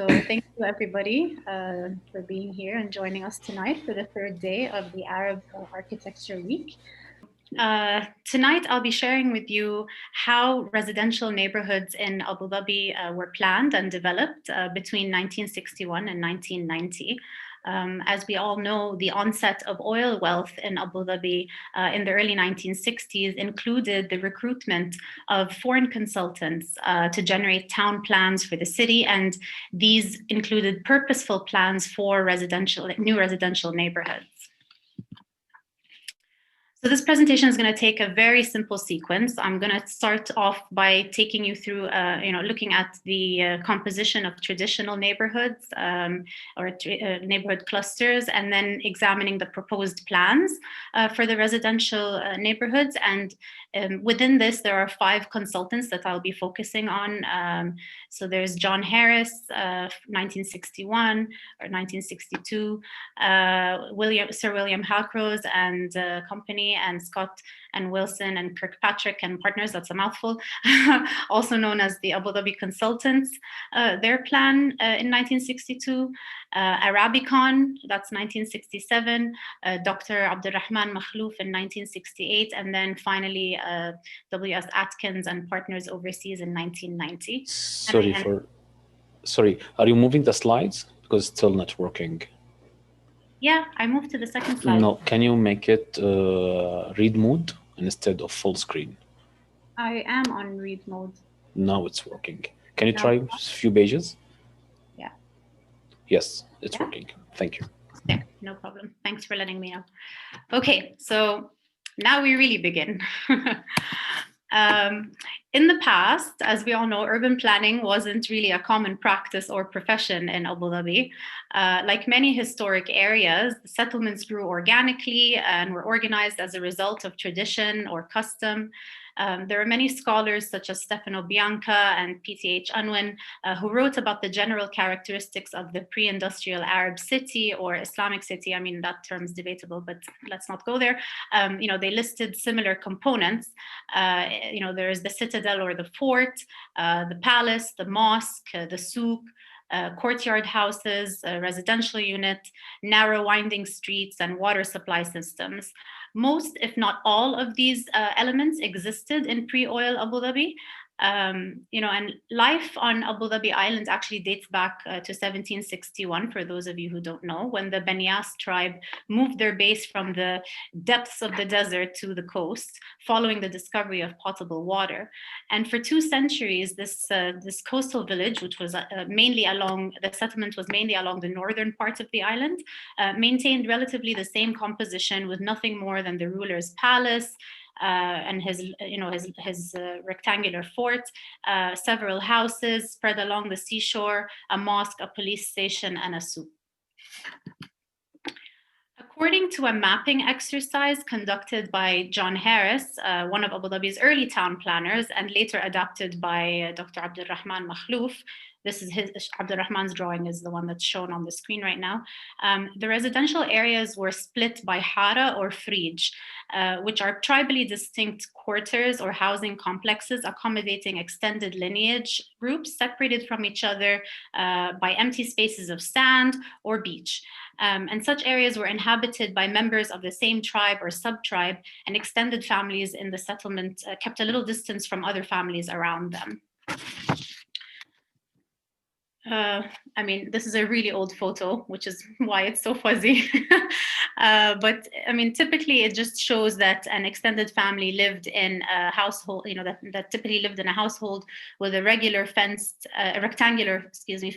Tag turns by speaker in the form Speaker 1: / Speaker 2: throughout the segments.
Speaker 1: So thank you everybody for being here and joining us tonight for the third day of the Arab Architecture Week. Tonight I'll be sharing with you how residential neighborhoods in Abu Dhabi were planned and developed between 1961 and 1990. As we all know, the onset of oil wealth in Abu Dhabi in the early 1960s included the recruitment of foreign consultants to generate town plans for the city, and these included purposeful plans for new residential neighborhoods. So this presentation is going to take a very simple sequence. I'm going to start off by taking you through, looking at the composition of traditional neighborhoods or neighborhood clusters, and then examining the proposed plans for the residential neighborhoods. And within this, there are 5 consultants that I'll be focusing on. So there's John Harris, 1961 or 1962, Sir William Harcroze and company, and Scott and Wilson and Kirkpatrick and partners, that's a mouthful, also known as the Abu Dhabi consultants, their plan in 1962, Arabicon, that's 1967, Dr. Abdurrahman Makhlouf in 1968, and then finally W.S. Atkins and partners overseas in 1990.
Speaker 2: Sorry, are you moving the slides? Because it's still not working.
Speaker 1: Yeah, I moved to the second slide.
Speaker 2: No, can you make it read mode instead of full screen?
Speaker 1: I am on read mode.
Speaker 2: Now it's working. Can you try a few pages?
Speaker 1: Yeah.
Speaker 2: Yes, it's working. Thank you.
Speaker 1: Yeah, no problem. Thanks for letting me know. Okay, so now we really begin. In the past, as we all know, urban planning wasn't really a common practice or profession in Abu Dhabi. Like many historic areas, the settlements grew organically and were organized as a result of tradition or custom. There are many scholars such as Stefano Bianca and P.T.H. Unwin who wrote about the general characteristics of the pre-industrial Arab city or Islamic city. I mean, that term's debatable, but let's not go there. They listed similar components. There is the citadel or the fort, the palace, the mosque, the souk, courtyard houses, residential unit, narrow winding streets, and water supply systems. Most, if not all, of these elements existed in pre-oil Abu Dhabi. And life on Abu Dhabi Island actually dates back to 1761, for those of you who don't know, when the Banias tribe moved their base from the depths of the desert to the coast, following the discovery of potable water. And for 2 centuries, this coastal village, which was the settlement was mainly along the northern part of the island, maintained relatively the same composition with nothing more than the ruler's palace, and his rectangular fort, several houses spread along the seashore, a mosque, a police station, and a souk. According to a mapping exercise conducted by John Harris, one of Abu Dhabi's early town planners, and later adopted by Dr. Abdurrahman Makhlouf, this is Abdurrahman's drawing is the one that's shown on the screen right now. The residential areas were split by hara or frij, which are tribally distinct quarters or housing complexes accommodating extended lineage groups separated from each other by empty spaces of sand or beach. And such areas were inhabited by members of the same tribe or sub-tribe, and extended families in the settlement kept a little distance from other families around them. This is a really old photo, which is why it's so fuzzy. But typically it just shows that an extended family lived in a household, that typically lived in a household with a rectangular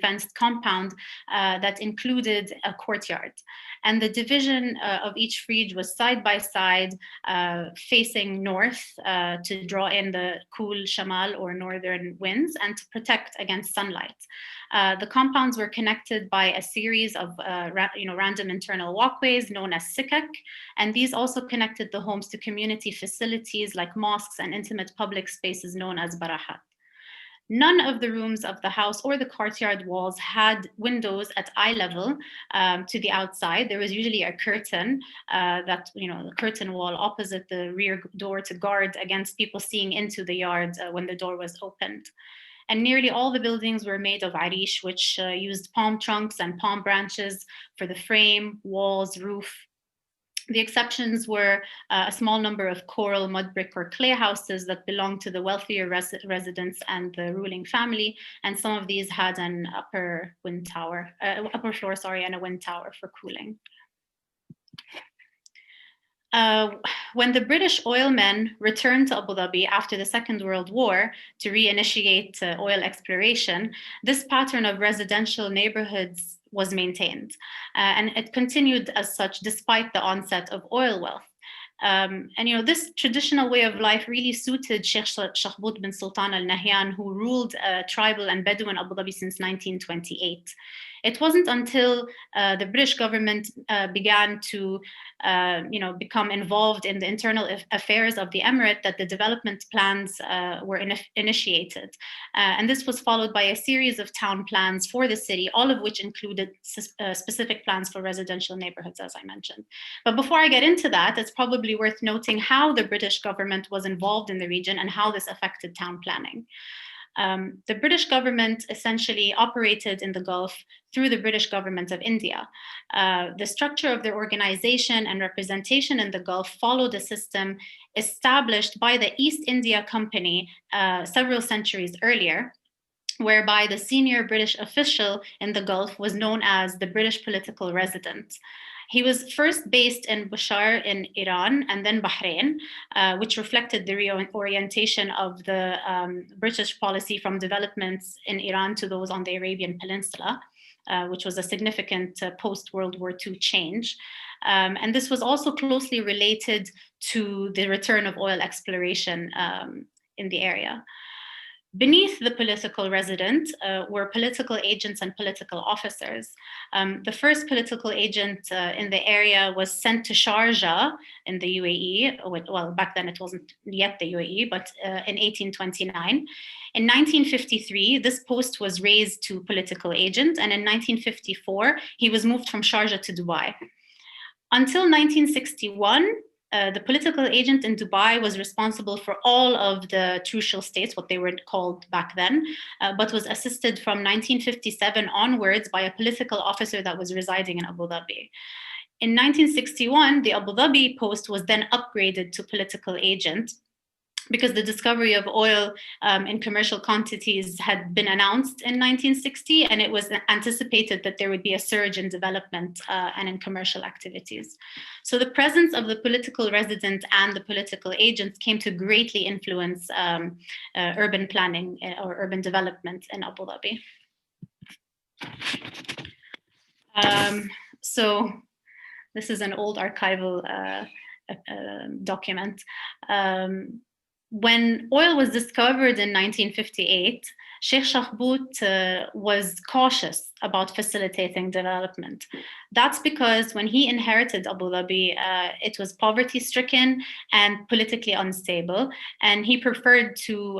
Speaker 1: fenced compound that included a courtyard. And the division of each frij was side by side, facing north to draw in the cool shamal or northern winds and to protect against sunlight. The compounds were connected by a series of random internal walkways known as sikak, and these also connected the homes to community facilities like mosques and intimate public spaces known as barahat. None of the rooms of the house or the courtyard walls had windows at eye level to the outside. There was usually a curtain the curtain wall opposite the rear door to guard against people seeing into the yard when the door was opened. and nearly all the buildings were made of arish, which used palm trunks and palm branches for the frame, walls, roof. The exceptions were a small number of coral, mud brick, or clay houses that belonged to the wealthier residents and the ruling family, and some of these had an upper floor, and a wind tower for cooling. When the British oilmen returned to Abu Dhabi after the Second World War to reinitiate oil exploration, this pattern of residential neighborhoods was maintained, and it continued as such despite the onset of oil wealth. And this traditional way of life really suited Sheikh Shakhbout bin Sultan Al Nahyan, who ruled tribal and Bedouin Abu Dhabi since 1928. It wasn't until the British government began to become involved in the internal affairs of the Emirate that the development plans were initiated. And this was followed by a series of town plans for the city, all of which included specific plans for residential neighborhoods, as I mentioned. But before I get into that, it's probably worth noting how the British government was involved in the region and how this affected town planning. The British government essentially operated in the Gulf through the British government of India. The structure of their organization and representation in the Gulf followed a system established by the East India Company several centuries earlier, whereby the senior British official in the Gulf was known as the British political resident. He was first based in Bushar in Iran and then Bahrain, which reflected the reorientation of the British policy from developments in Iran to those on the Arabian Peninsula, which was a significant post-World War II change. And this was also closely related to the return of oil exploration in the area. Beneath the political resident were political agents and political officers. The first political agent in the area was sent to Sharjah in the UAE. Well, back then it wasn't yet the UAE, but in 1829. In 1953, this post was raised to political agent, and in 1954, he was moved from Sharjah to Dubai. Until 1961, the political agent in Dubai was responsible for all of the trucial states, what they were called back then, but was assisted from 1957 onwards by a political officer that was residing in Abu Dhabi. In 1961, the Abu Dhabi post was then upgraded to political agent, because the discovery of oil in commercial quantities had been announced in 1960, and it was anticipated that there would be a surge in development and in commercial activities. So the presence of the political resident and the political agents came to greatly influence urban planning or urban development in Abu Dhabi. So this is an old archival document. When oil was discovered in 1958, Sheikh Shakhbout was cautious about facilitating development. That's because when he inherited Abu Dhabi, it was poverty-stricken and politically unstable, and he preferred to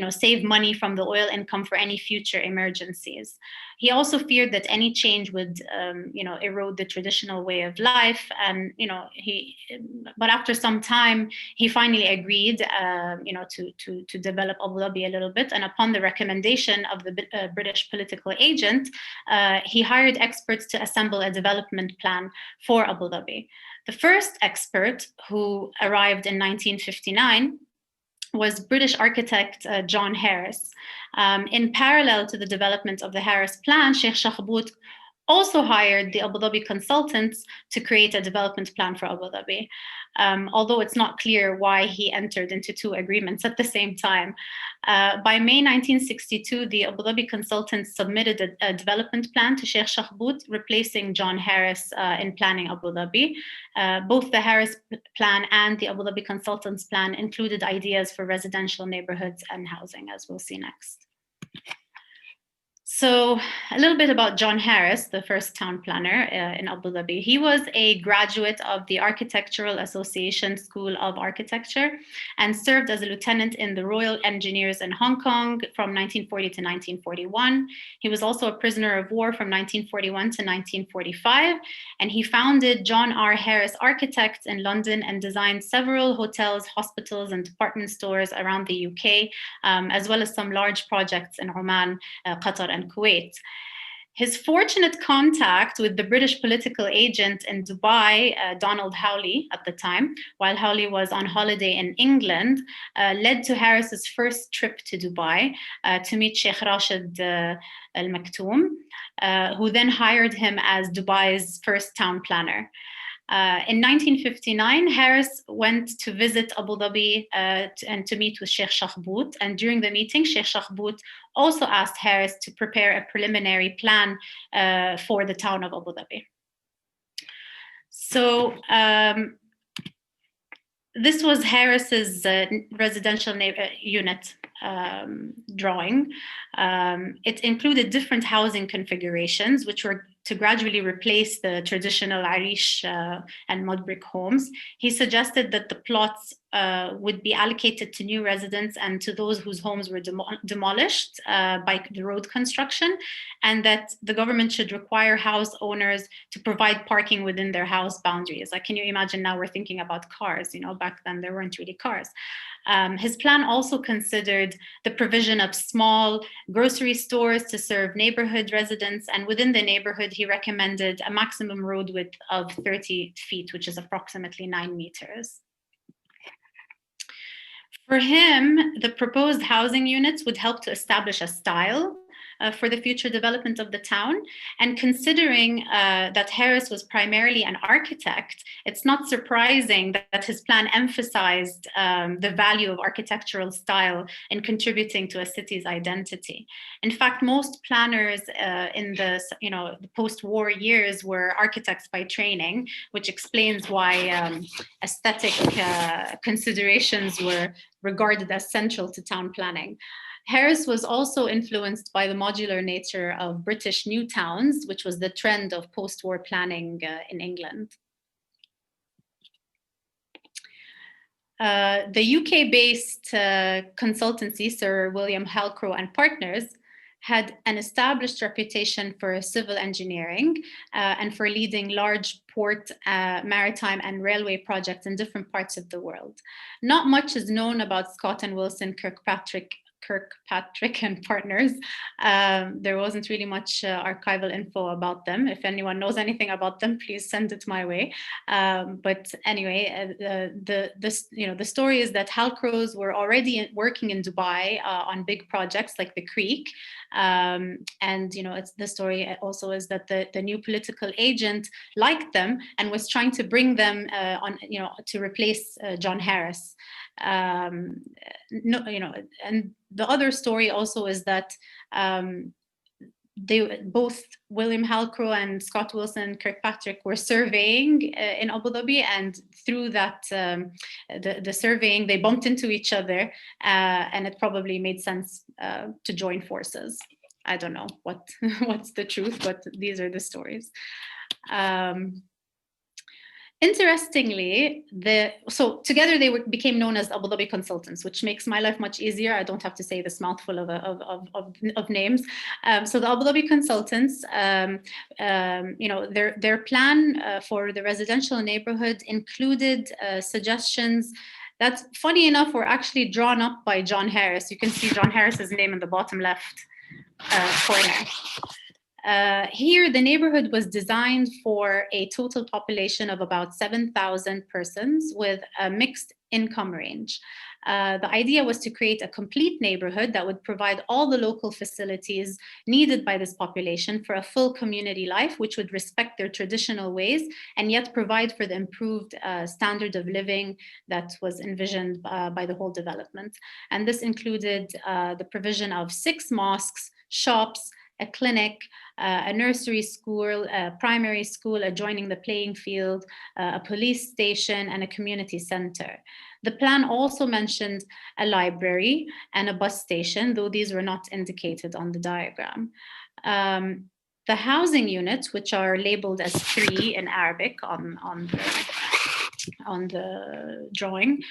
Speaker 1: save money from the oil income for any future emergencies. He also feared that any change would, erode the traditional way of life. And, but after some time, he finally agreed, to develop Abu Dhabi a little bit. And upon the recommendation of the British political agent, he hired experts to assemble a development plan for Abu Dhabi. The first expert, who arrived in 1959, was British architect John Harris. In parallel to the development of the Harris plan, Sheikh Shakhbout also hired the Abu Dhabi consultants to create a development plan for Abu Dhabi, although it's not clear why he entered into two agreements at the same time. By May 1962, the Abu Dhabi consultants submitted a development plan to Sheikh Shakhbout, replacing John Harris in planning Abu Dhabi. Both the Harris plan and the Abu Dhabi consultants plan included ideas for residential neighborhoods and housing, as we'll see next. So a little bit about John Harris, the first town planner in Abu Dhabi. He was a graduate of the Architectural Association School of Architecture and served as a lieutenant in the Royal Engineers in Hong Kong from 1940 to 1941. He was also a prisoner of war from 1941 to 1945, and he founded John R. Harris Architects in London and designed several hotels, hospitals, and department stores around the UK, as well as some large projects in Oman, Qatar, and Kuwait. His fortunate contact with the British political agent in Dubai, Donald Howley at the time, while Howley was on holiday in England, led to Harris's first trip to Dubai to meet Sheikh Rashid Al Maktoum, who then hired him as Dubai's first town planner. In 1959, Harris went to visit Abu Dhabi and to meet with Sheikh Shakhbout. And during the meeting, Sheikh Shakhbout also asked Harris to prepare a preliminary plan for the town of Abu Dhabi. So this was Harris's residential unit drawing. It included different housing configurations, which were to gradually replace the traditional Arish and mud brick homes. He suggested that the plots would be allocated to new residents and to those whose homes were demolished by the road construction, and that the government should require house owners to provide parking within their house boundaries. Like, can you imagine now we're thinking about cars, you know, back then there weren't really cars. His plan also considered the provision of small grocery stores to serve neighborhood residents, and within the neighborhood, he recommended a maximum road width of 30 feet, which is approximately 9 meters. For him, the proposed housing units would help to establish a style for the future development of the town. And considering that Harris was primarily an architect, it's not surprising that his plan emphasized the value of architectural style in contributing to a city's identity. In fact, most planners in the post-war years were architects by training, which explains why aesthetic considerations were regarded as central to town planning. Harris was also influenced by the modular nature of British new towns, which was the trend of post-war planning in England. The UK-based consultancy, Sir William Halcrow and Partners, had an established reputation for civil engineering and for leading large port, maritime, and railway projects in different parts of the world. Not much is known about Scott and Wilson Kirkpatrick and Partners. There wasn't really much archival info about them. If anyone knows anything about them, please send it my way. But anyway, the story is that Halcrows were already working in Dubai on big projects like the Creek. And the story also is that the new political agent liked them and was trying to bring them to replace John Harris. And the other story also is that both William Halcrow and Scott Wilson Kirkpatrick were surveying in Abu Dhabi, and through that the surveying they bumped into each other, and it probably made sense to join forces. I don't know what's the truth, but these are the stories. Interestingly, so together they became known as Abu Dhabi Consultants, which makes my life much easier. I don't have to say this mouthful of names. So the Abu Dhabi Consultants, their plan for the residential neighborhood included suggestions that, funny enough, were actually drawn up by John Harris. You can see John Harris's name in the bottom left corner. Here, the neighborhood was designed for a total population of about 7,000 persons with a mixed income range. The idea was to create a complete neighborhood that would provide all the local facilities needed by this population for a full community life, which would respect their traditional ways and yet provide for the improved standard of living that was envisioned by the whole development. And this included the provision of 6 mosques, shops, a clinic, a nursery school, a primary school adjoining the playing field, a police station, and a community center. The plan also mentioned a library and a bus station, though these were not indicated on the diagram. The housing units, which are labeled as 3 in Arabic on the drawing,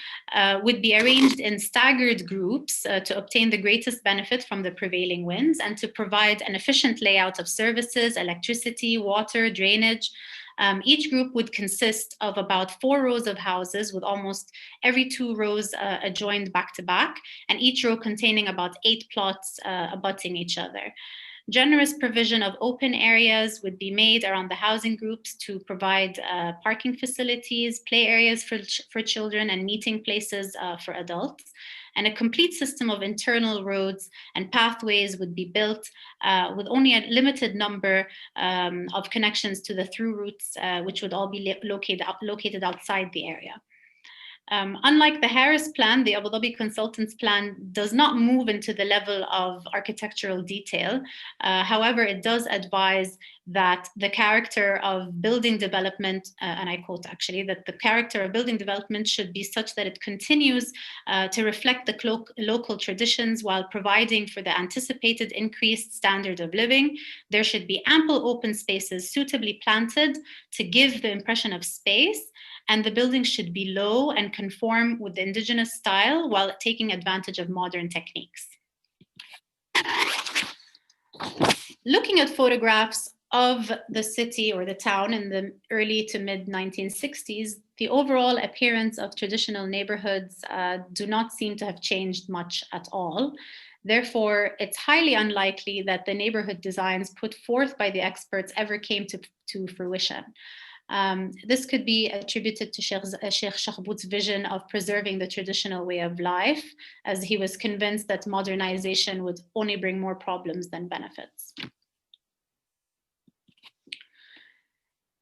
Speaker 1: would be arranged in staggered groups to obtain the greatest benefit from the prevailing winds and to provide an efficient layout of services, electricity, water, drainage. Each group would consist of about 4 rows of houses with almost every 2 rows adjoined back to back, and each row containing about 8 plots abutting each other. Generous provision of open areas would be made around the housing groups to provide parking facilities, play areas for children, and meeting places for adults. And a complete system of internal roads and pathways would be built with only a limited number of connections to the through routes, which would all be located outside the area. Unlike the Harris plan, the Abu Dhabi consultants plan does not move into the level of architectural detail. However, it does advise that the character of building development, and I quote actually, that the character of building development should be such that it continues to reflect the local traditions while providing for the anticipated increased standard of living. There should be ample open spaces suitably planted to give the impression of space, and the buildings should be low and conform with the indigenous style while taking advantage of modern techniques. Looking at photographs of the city or the town in the early to mid 1960s, the overall appearance of traditional neighborhoods do not seem to have changed much at all. Therefore, it's highly unlikely that the neighborhood designs put forth by the experts ever came to fruition. This could be attributed to Sheikh Shakhbout's vision of preserving the traditional way of life, as he was convinced that modernization would only bring more problems than benefits.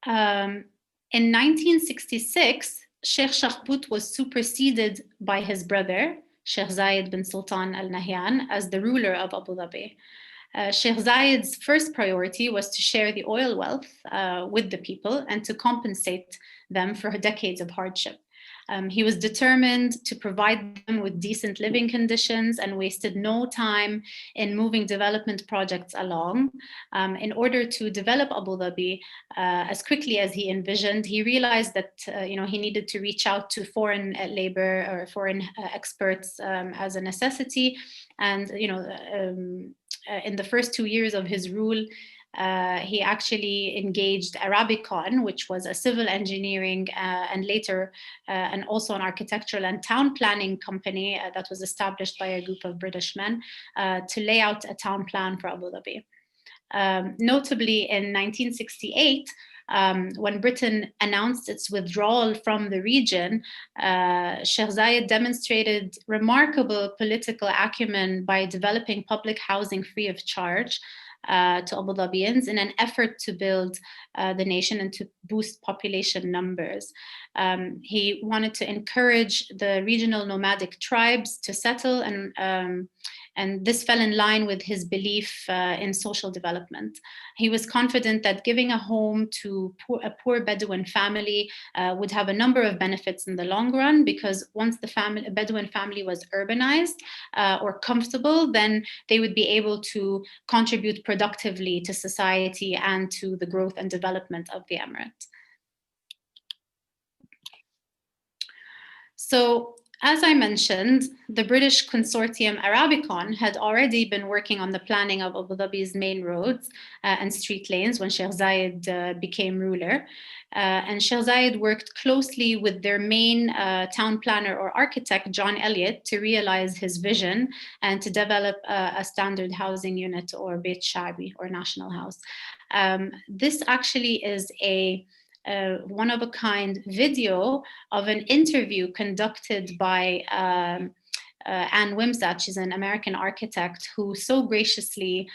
Speaker 1: In 1966, Sheikh Shakhbout was superseded by his brother, Sheikh Zayed bin Sultan Al Nahyan, as the ruler of Abu Dhabi. Sheikh Zayed's first priority was to share the oil wealth with the people and to compensate them for decades of hardship. He was determined to provide them with decent living conditions and wasted no time in moving development projects along. In order to develop Abu Dhabi as quickly as he envisioned, he realized that he needed to reach out to foreign labor or foreign experts as a necessity. And in the first 2 years of his rule, he actually engaged Arabicon, which was a civil engineering and later and also an architectural and town planning company that was established by a group of British men to lay out a town plan for Abu Dhabi. Notably, in 1968, when Britain announced its withdrawal from the region, Sheikh Zayed demonstrated remarkable political acumen by developing public housing free of charge to Abu Dhabians in an effort to build the nation and to boost population numbers. He wanted to encourage the regional nomadic tribes to settle, and this fell in line with his belief in social development. He was confident that giving a home to a poor Bedouin family would have a number of benefits in the long run, because once the Bedouin family was urbanized or comfortable, then they would be able to contribute productively to society and to the growth and development of the Emirate. So, as I mentioned, the British consortium Arabicon had already been working on the planning of Abu Dhabi's main roads and street lanes when Sheikh Zayed became ruler. And Sheikh Zayed worked closely with their main town planner or architect, John Elliott, to realize his vision and to develop a standard housing unit or Beit Shabi or national house. This actually is a one-of-a-kind video of an interview conducted by Anne Wimsatt. She's an American architect who so graciously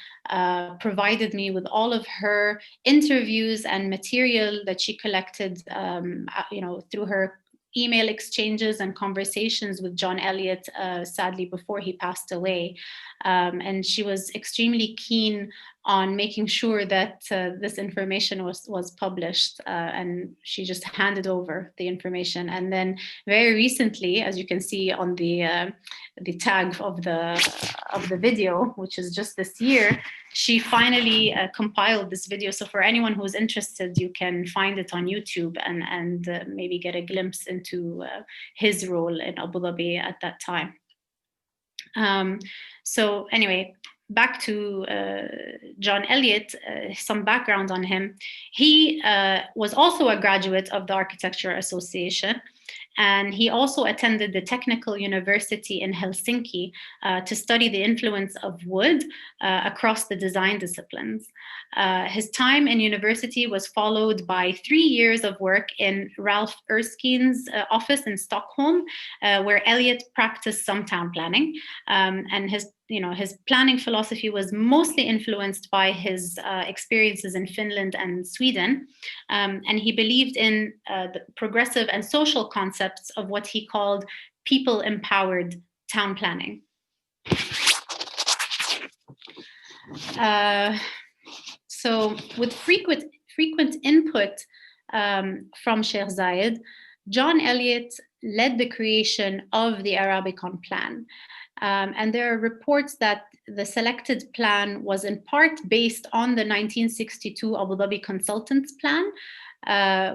Speaker 1: provided me with all of her interviews and material that she collected, through her email exchanges and conversations with John Elliott, sadly before he passed away. And she was extremely keen on making sure that this information was published, and she just handed over the information. And then very recently, as you can see on the tag of the video, which is just this year, she finally compiled this video. So for anyone who's interested, you can find it on YouTube and maybe get a glimpse into his role in Abu Dhabi at that time. So anyway, back to John Elliott, some background on him. He was also a graduate of the Architecture Association, and he also attended the Technical University in Helsinki to study the influence of wood across the design disciplines. His time in university was followed by 3 years of work in Ralph Erskine's office in Stockholm, where Elliott practiced some town planning. And his planning philosophy was mostly influenced by his experiences in Finland and Sweden. And he believed in the progressive and social concepts of what he called people-empowered town planning. So with frequent input from Sheikh Zayed, John Elliott led the creation of the Arabicon plan. And there are reports that the selected plan was in part based on the 1962 Abu Dhabi consultants plan,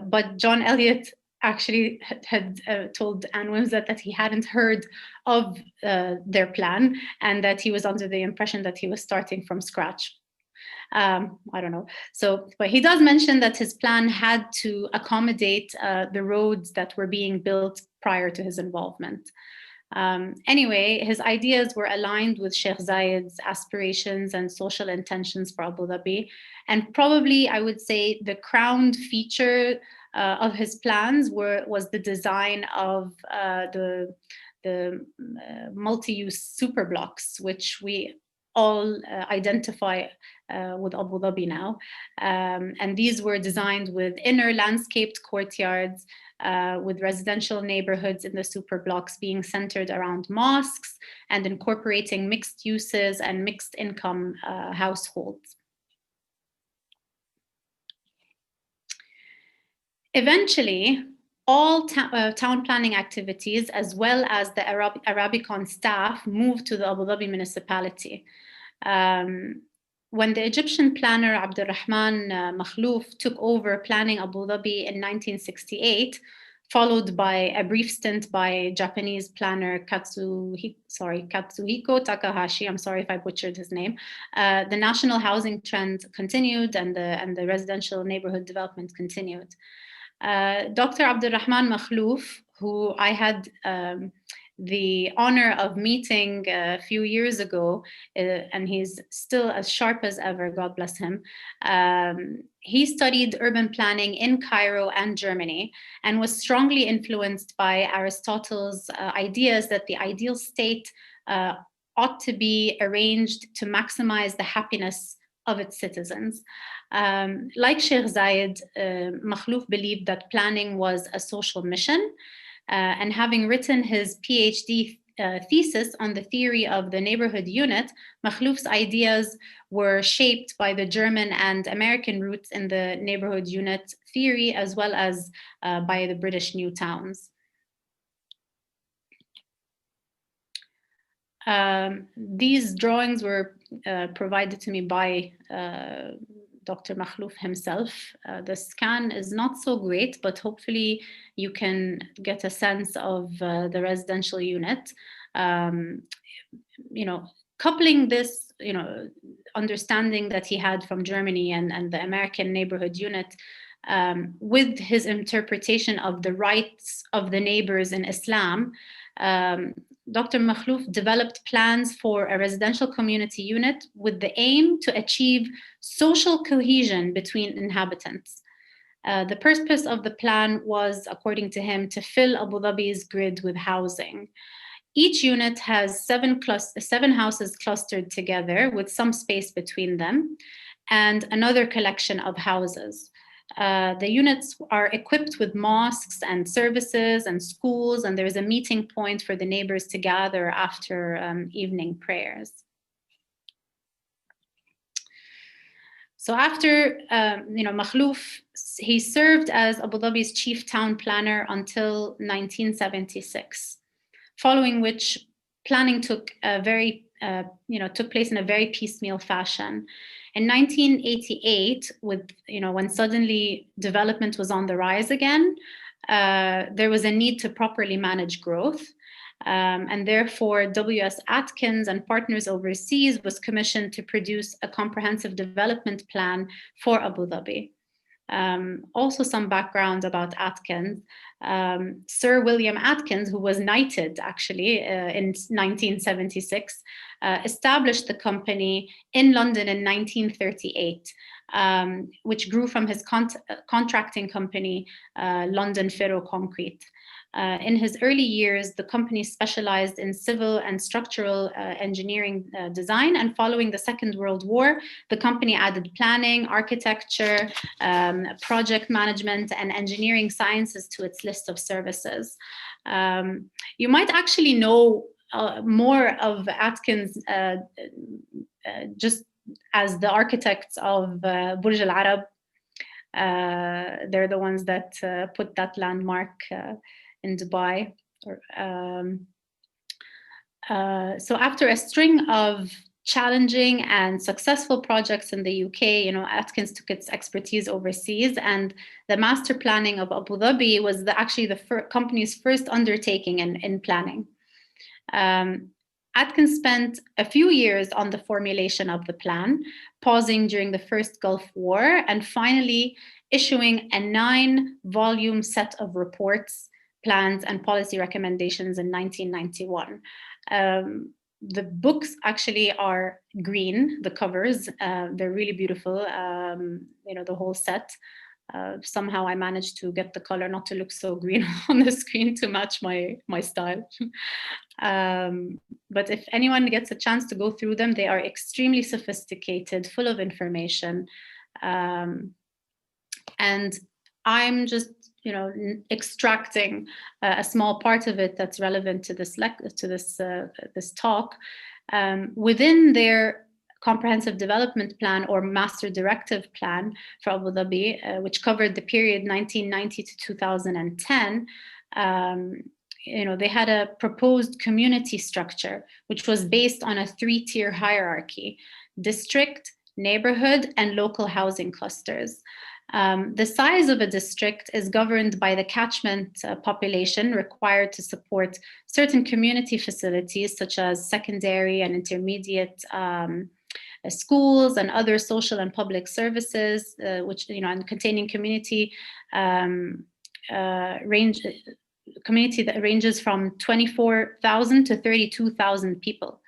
Speaker 1: but John Elliott actually had told Anne Wimsatt that he hadn't heard of their plan and that he was under the impression that he was starting from scratch. I don't know. So, but he does mention that his plan had to accommodate the roads that were being built prior to his involvement. Anyway, his ideas were aligned with Sheikh Zayed's aspirations and social intentions for Abu Dhabi. And probably, I would say, the crown feature of his plans was the design of the multi-use super blocks, which we all identify with Abu Dhabi now. And these were designed with inner landscaped courtyards, with residential neighborhoods in the super blocks being centered around mosques and incorporating mixed uses and mixed income households. Eventually, all town planning activities, as well as the Arabicon staff, moved to the Abu Dhabi municipality. When the Egyptian planner Abdurrahman Makhlouf took over planning Abu Dhabi in 1968, followed by a brief stint by Japanese planner Katsuhiko Takahashi, I'm sorry if I butchered his name, the national housing trend continued and the residential neighborhood development continued. Dr. Abdurrahman Makhlouf, who I had the honor of meeting a few years ago, and he's still as sharp as ever, God bless him. He studied urban planning in Cairo and Germany and was strongly influenced by Aristotle's ideas that the ideal state ought to be arranged to maximize the happiness of its citizens. Like Sheikh Zayed, Makhlouf believed that planning was a social mission, and having written his PhD thesis on the theory of the neighborhood unit, Makhlouf's ideas were shaped by the German and American roots in the neighborhood unit theory, as well as by the British new towns. These drawings were provided to me by Dr. Makhlouf himself. The scan is not so great, but hopefully you can get a sense of the residential unit. Coupling this, understanding that he had from Germany and the American neighborhood unit with his interpretation of the rights of the neighbors in Islam, Dr. Makhlouf developed plans for a residential community unit with the aim to achieve social cohesion between inhabitants. The purpose of the plan was, according to him, to fill Abu Dhabi's grid with housing. Each unit has seven houses clustered together with some space between them, and another collection of houses. The units are equipped with mosques and services and schools, and there is a meeting point for the neighbors to gather after evening prayers. So after, Makhlouf, he served as Abu Dhabi's chief town planner until 1976, following which planning took place in a very piecemeal fashion. In 1988, when suddenly development was on the rise again, there was a need to properly manage growth. And therefore, W.S. Atkins and partners overseas was commissioned to produce a comprehensive development plan for Abu Dhabi. Also some background about Atkins. Sir William Atkins, who was knighted actually in 1976, established the company in London in 1938, which grew from his contracting company, London Ferro Concrete. In his early years, the company specialized in civil and structural engineering design, and following the Second World War, the company added planning, architecture, project management, and engineering sciences to its list of services. You might actually know more of Atkins just as the architects of Burj Al Arab. They're the ones that put that landmark in Dubai. So after a string of challenging and successful projects in the UK, Atkins took its expertise overseas, and the master planning of Abu Dhabi was actually the company's first undertaking in planning. Atkins spent a few years on the formulation of the plan, pausing during the first Gulf War, and finally issuing a 9-volume set of reports, plans, and policy recommendations in 1991. The books actually are green, the covers, they're really beautiful, the whole set. Somehow I managed to get the color not to look so green on the screen to match my style. But if anyone gets a chance to go through them, they are extremely sophisticated, full of information. And I'm just extracting a small part of it that's relevant to this talk. Within their comprehensive development plan or master directive plan for Abu Dhabi, which covered the period 1990 to 2010, they had a proposed community structure, which was based on a 3-tier hierarchy: district, neighborhood, and local housing clusters. The size of a district is governed by the catchment population required to support certain community facilities, such as secondary and intermediate schools and other social and public services, which, and containing community that ranges from 24,000 to 32,000 people.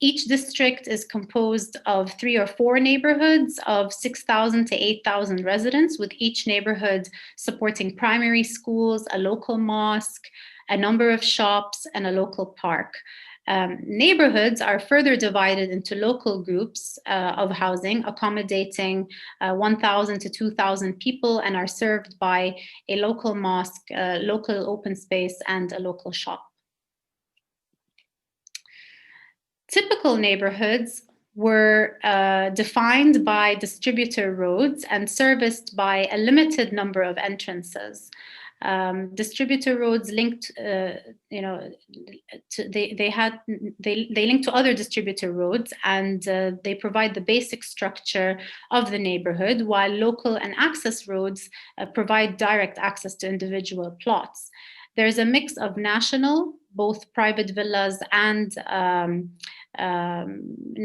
Speaker 1: Each district is composed of 3 or 4 neighborhoods of 6,000 to 8,000 residents, with each neighborhood supporting primary schools, a local mosque, a number of shops, and a local park. Neighborhoods are further divided into local groups of housing, accommodating 1,000 to 2,000 people, and are served by a local mosque, local open space, and a local shop. Typical neighborhoods were defined by distributor roads and serviced by a limited number of entrances. Distributor roads linked, they link to other distributor roads, and they provide the basic structure of the neighborhood, while local and access roads provide direct access to individual plots. There's a mix of national, both private villas and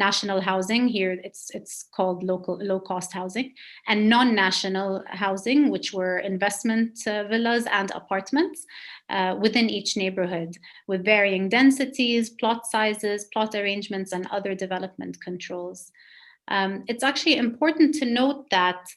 Speaker 1: national housing. Here it's called low-cost housing, and non-national housing, which were investment villas and apartments within each neighborhood, with varying densities, plot sizes, plot arrangements, and other development controls. It's actually important to note that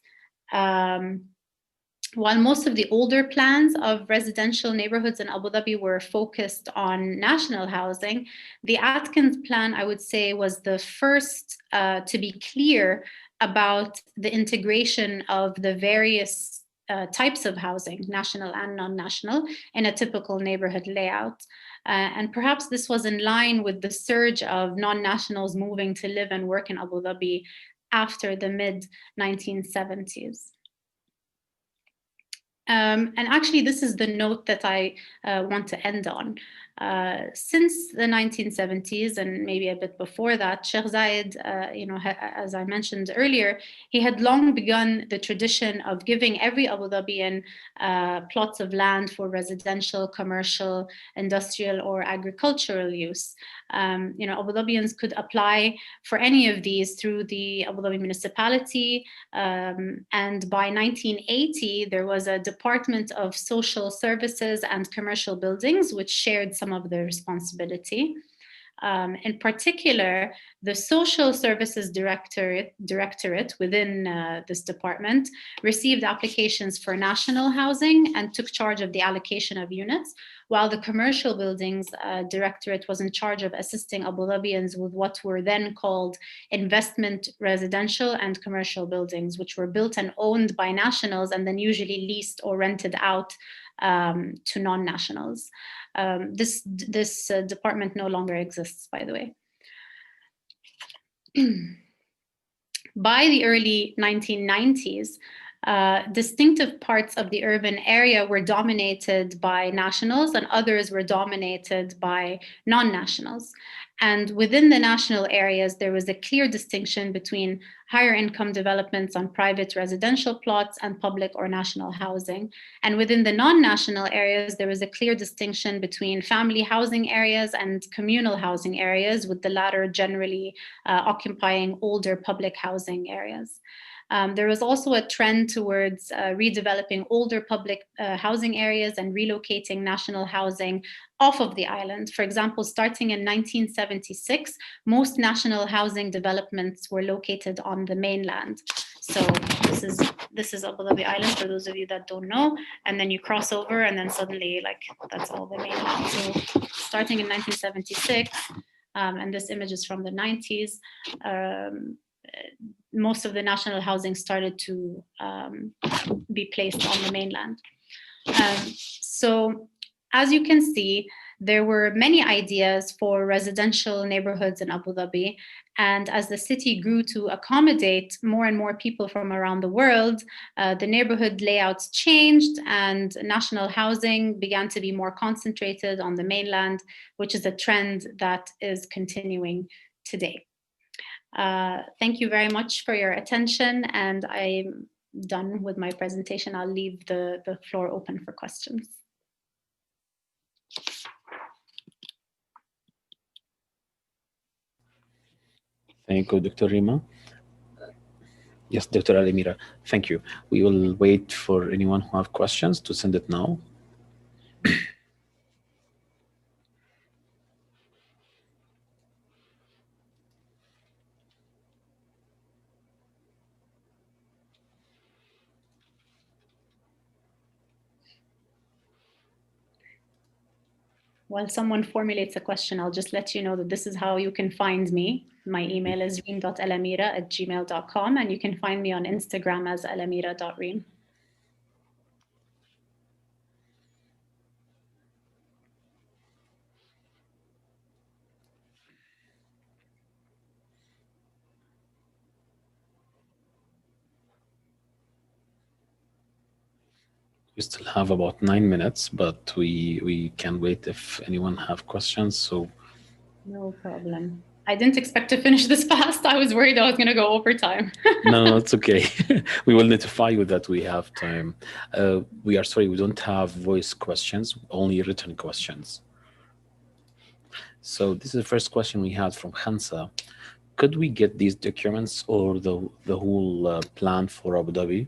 Speaker 1: while most of the older plans of residential neighborhoods in Abu Dhabi were focused on national housing, the Atkins plan, I would say, was the first to be clear about the integration of the various types of housing, national and non-national, in a typical neighborhood layout. And perhaps this was in line with the surge of non-nationals moving to live and work in Abu Dhabi after the mid-1970s. And actually, this is the note that I want to end on. Since the 1970s, and maybe a bit before that, Sheikh Zayed, as I mentioned earlier, he had long begun the tradition of giving every Abu Dhabian plots of land for residential, commercial, industrial, or agricultural use. Abu Dhabians could apply for any of these through the Abu Dhabi municipality. And by 1980, there was a Department of Social Services and Commercial Buildings, which shared some of the responsibility. In particular, the Social Services Directorate within this department received applications for national housing and took charge of the allocation of units, while the Commercial Buildings Directorate was in charge of assisting Abu Dhabians with what were then called investment residential and commercial buildings, which were built and owned by nationals and then usually leased or rented out to non-nationals. This department no longer exists, by the way. By the early 1990s, distinctive parts of the urban area were dominated by nationals and others were dominated by non-nationals. And within the national areas, there was a clear distinction between higher income developments on private residential plots and public or national housing. And within the non-national areas, there was a clear distinction between family housing areas and communal housing areas, with the latter generally occupying older public housing areas. There was also a trend towards redeveloping older public housing areas and relocating national housing off of the island. For example, starting in 1976, most national housing developments were located on the mainland. So this is Abu Dhabi Island, for those of you that don't know, and then you cross over and then suddenly that's all the mainland. So starting in 1976, and this image is from the 90s, most of the national housing started to be placed on the mainland. So as you can see, there were many ideas for residential neighborhoods in Abu Dhabi. And as the city grew to accommodate more and more people from around the world, the neighborhood layouts changed and national housing began to be more concentrated on the mainland, which is a trend that is continuing today. Thank you very much for your attention, and I'm done with my presentation. I'll leave the floor open for questions.
Speaker 2: Thank you, Dr. Rima. Yes, Dr. Al-Amira, thank you. We will wait for anyone who have questions to send it now.
Speaker 1: While someone formulates a question, I'll just let you know that this is how you can find me. My email is reem.alamira@gmail.com, and you can find me on Instagram as alamira.reem.
Speaker 2: We still have about 9 minutes, but we can wait if anyone have questions. So
Speaker 1: no problem. I didn't expect to finish this fast. I was worried I was going to go over time.
Speaker 2: No, it's okay. We will notify you that we have time. We are sorry, we don't have voice questions, only written questions. So this is the first question we had from Hansa. Could we get these documents or the whole plan for Abu Dhabi?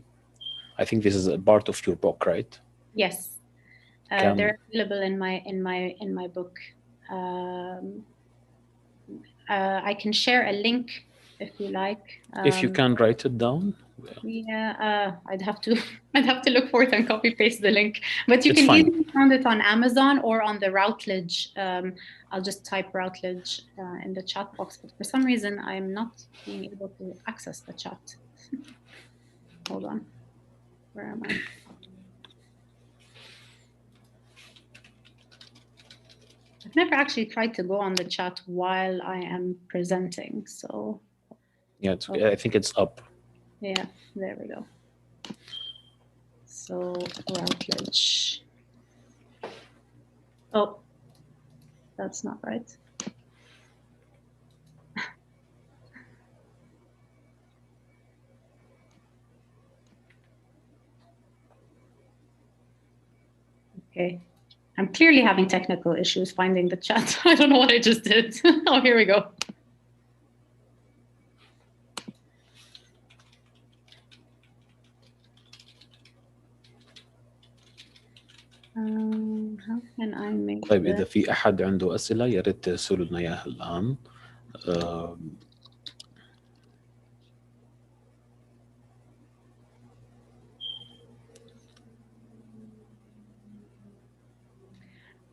Speaker 2: I think this is a part of your book, right?
Speaker 1: Yes, they're available in my book. I can share a link if you like.
Speaker 2: If you can write it down.
Speaker 1: Yeah, I'd have to look for it and copy paste the link. But you can easily find it on Amazon or on the Routledge. I'll just type Routledge in the chat box, but for some reason I'm not being able to access the chat. Hold on, where am I? I've never actually tried to go on the chat while I am presenting, so
Speaker 2: Yeah, I think it's up.
Speaker 1: Yeah, there we go. So Routledge. Oh, that's not right. Okay, I'm clearly having technical issues finding the chat. I don't know what I just did. Oh, here we go. How can I make
Speaker 2: طيب إذا في أحد عنده أسئلة يا ريت ترسلوا لنا إياها الآن.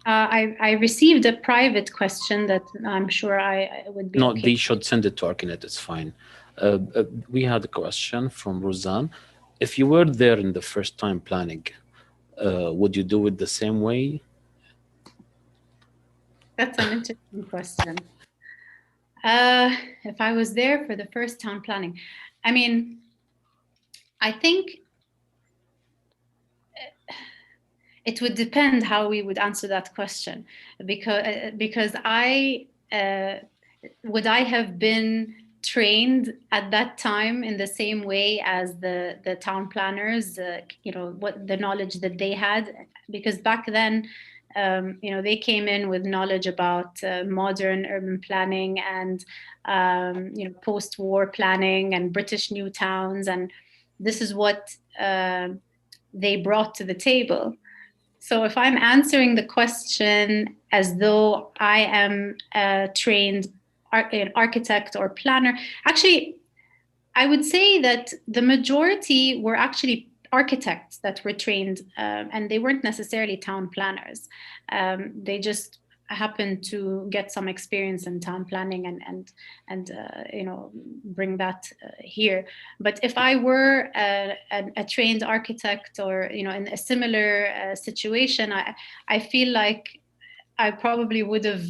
Speaker 1: I received a private question that I'm sure I would be.
Speaker 2: No,
Speaker 1: okay.
Speaker 2: they should send it to ArchiNet. It's fine. We had a question from Roseanne. If you were there in the first time planning, would you do it the same way?
Speaker 1: That's an interesting question. If I was there for the first town planning, I mean, I think it would depend how we would answer that question, because would I have been trained at that time in the same way as the town planners, you know, what the knowledge that they had, because back then, you know, they came in with knowledge about modern urban planning and you know, post-war planning and British new towns, and this is what they brought to the table. So if I'm answering the question as though I am a trained architect or planner, actually, I would say that the majority were actually architects that were trained, and they weren't necessarily town planners. They just happened to get some experience in town planning and you know, bring that here. But if I were a trained architect, or you know, in a similar situation, I feel like I probably would have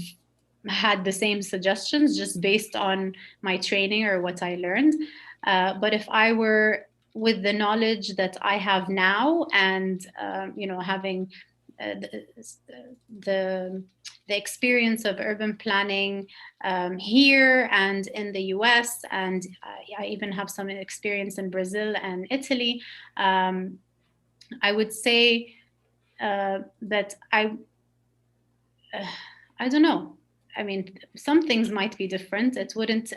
Speaker 1: had the same suggestions just based on my training or what I learned. But if I were with the knowledge that I have now, and you know, having the experience of urban planning here and in the US, and I even have some experience in Brazil and Italy, I would say that I don't know. I mean, some things might be different. It wouldn't.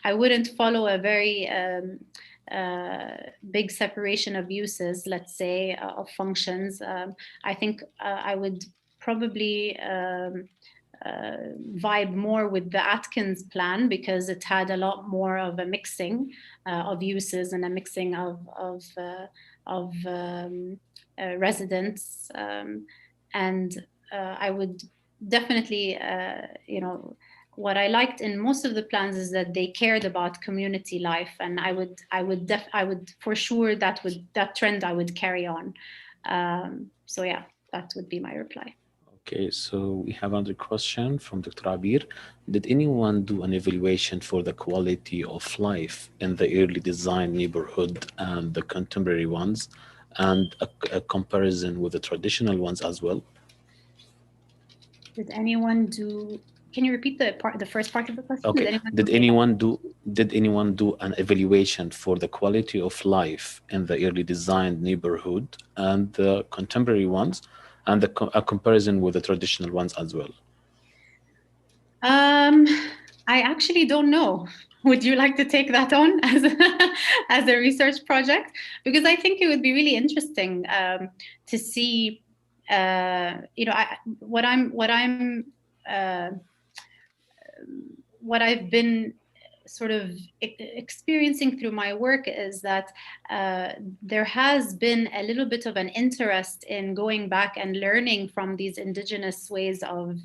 Speaker 1: I wouldn't follow a very big separation of uses, let's say, of functions. I think I would probably vibe more with the Atkins plan, because it had a lot more of a mixing of uses and a mixing of residents, and I would definitely, you know, what I liked in most of the plans is that they cared about community life, and I would for sure that trend I would carry on. So yeah, that would be my reply.
Speaker 2: Okay, so we have another question from Dr. Abir. Did anyone do an evaluation for the quality of life in the early design neighborhood and the contemporary ones, and a comparison with the traditional ones as well?
Speaker 1: Did anyone do? Can you repeat the first part of the question?
Speaker 2: Okay. Did anyone do an evaluation for the quality of life in the early designed neighborhood and the contemporary ones, and a comparison with the traditional ones as well?
Speaker 1: I actually don't know. Would you like to take that on as a research project? Because I think it would be really interesting to see, you know, what I've been sort of experiencing through my work is that there has been a little bit of an interest in going back and learning from these indigenous ways of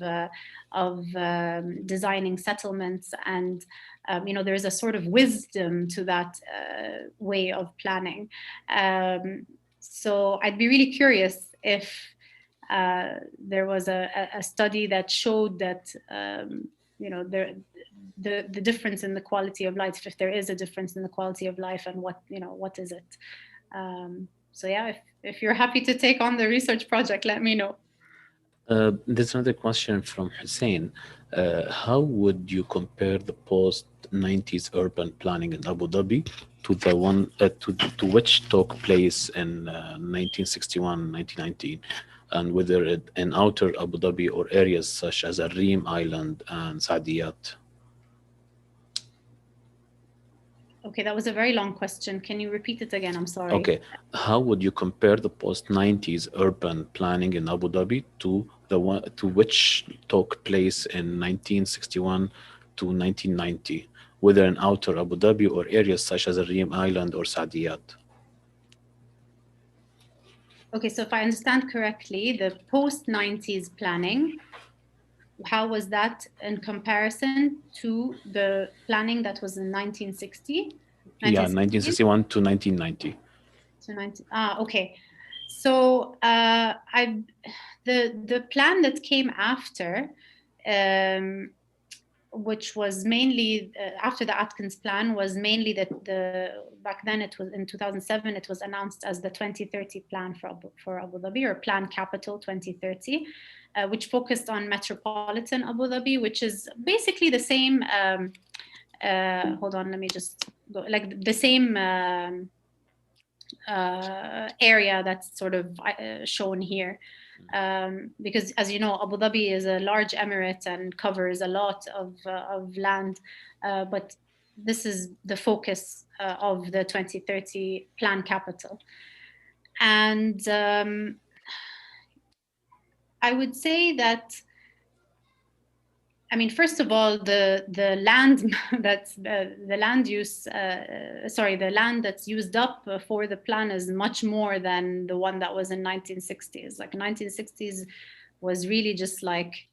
Speaker 1: designing settlements, and you know, there's a sort of wisdom to that way of planning. So I'd be really curious if there was a study that showed that you know, the difference in the quality of life, if there is a difference in the quality of life, and what, you know, what is it? So yeah, if you're happy to take on the research project, let me know.
Speaker 2: There's another question from Hussein. How would you compare the post-90s urban planning in Abu Dhabi to the one to which took place in 1961, 1919, and whether it in outer Abu Dhabi or areas such as Reem Island and Saadiyat?
Speaker 1: Okay, that was a very long question. Can you repeat it again? I'm sorry.
Speaker 2: Okay. How would you compare the post-90s urban planning in Abu Dhabi to the one to which took place in 1961 to 1990, whether in outer Abu Dhabi or areas such as Reem Island or Saadiyat?
Speaker 1: Okay, so if I understand correctly, the post-90s planning, how was that in comparison to the planning that was in 1960?
Speaker 2: Yeah, 1961 to 1990.
Speaker 1: So 90, okay. So the plan that came after, which was mainly after the Atkins plan, was mainly that back then it was in 2007, it was announced as the 2030 plan for Abu Dhabi, or Plan Capital 2030, which focused on metropolitan Abu Dhabi, which is basically the same. Hold on, let me just go, like the same area that's sort of shown here. Because, as you know, Abu Dhabi is a large emirate and covers a lot of land, but this is the focus of the 2030 Plan Capital. And I would say that, I mean, first of all, the land that's the land use, the land that's used up for the plan is much more than the one that was in 1960s. Like 1960s was really just like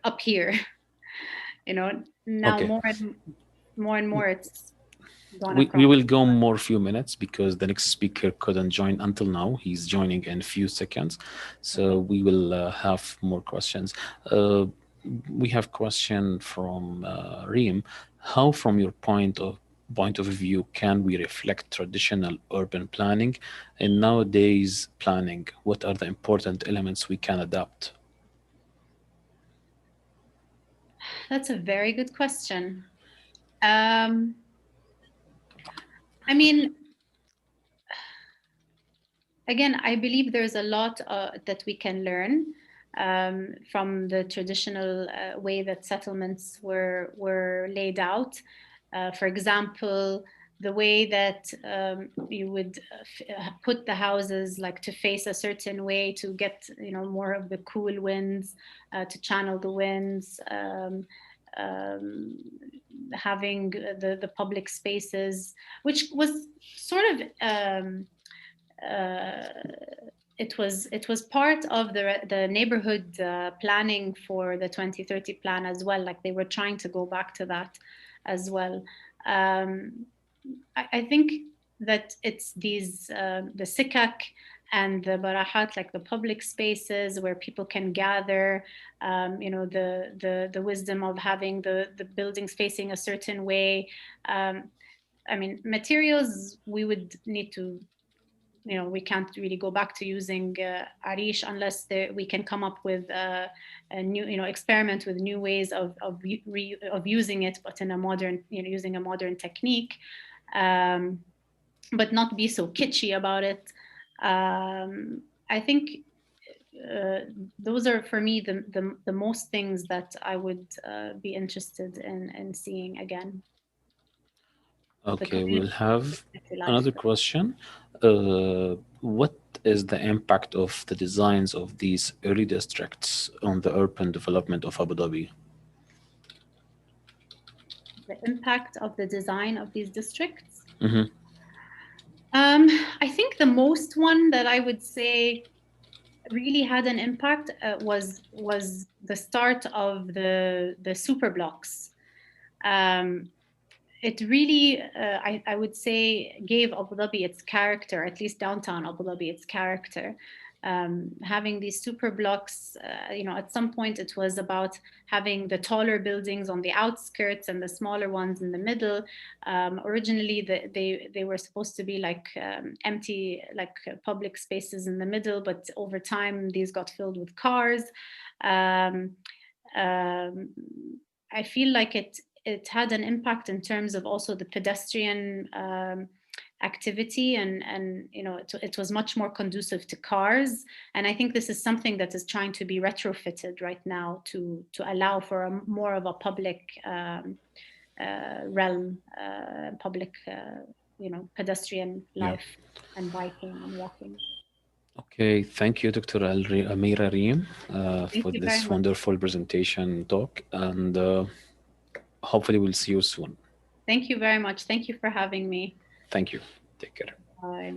Speaker 1: up here, you know. Now
Speaker 2: Okay.
Speaker 1: more and more it's gone
Speaker 2: we will go more few minutes because the next speaker couldn't join until now. He's joining in a few seconds, so we will have more questions. We have question from Reem. How, from your point of view, can we reflect traditional urban planning in nowadays planning? What are the important elements we can adapt?
Speaker 1: That's a very good question. I mean, again, I believe there's a lot that we can learn from the traditional way that settlements were laid out. For example, the way that you would put the houses like to face a certain way to get, you know, more of the cool winds, to channel the winds. Having the public spaces, which was sort of it was part of the neighborhood planning for the 2030 plan as well. Like they were trying to go back to that as well. I think that it's these the sikak and the barahat, like the public spaces where people can gather, you know, the wisdom of having the buildings facing a certain way. I mean, materials, we would need to, you know, we can't really go back to using arish unless we can come up with a new, you know, experiment with new ways of using it, but in a modern, you know, using a modern technique, but not be so kitschy about it. I think those are, for me, the most things that I would be interested in seeing again.
Speaker 2: Okay, we'll have another question. What is the impact of the designs of these early districts on the urban development of Abu Dhabi?
Speaker 1: The impact of the design of these districts?
Speaker 2: Mm-hmm.
Speaker 1: I think the most one that I would say really had an impact was the start of the super blocks. It really, I would say, gave Abu Dhabi its character, at least downtown Abu Dhabi its character. having these super blocks, at some point it was about having the taller buildings on the outskirts and the smaller ones in the middle. Originally, they were supposed to be like empty, like public spaces in the middle, but over time these got filled with cars. I feel like it had an impact in terms of also the pedestrian activity, and it was much more conducive to cars. And I think this is something that is trying to be retrofitted right now to allow for more of a public realm, public pedestrian life, and biking and walking.
Speaker 2: Okay, thank you, Dr. Amira Reem, for this wonderful presentation talk, and hopefully we'll see you soon.
Speaker 1: Thank you very much. Thank you for having me.
Speaker 2: Thank you. Take care.
Speaker 1: Bye.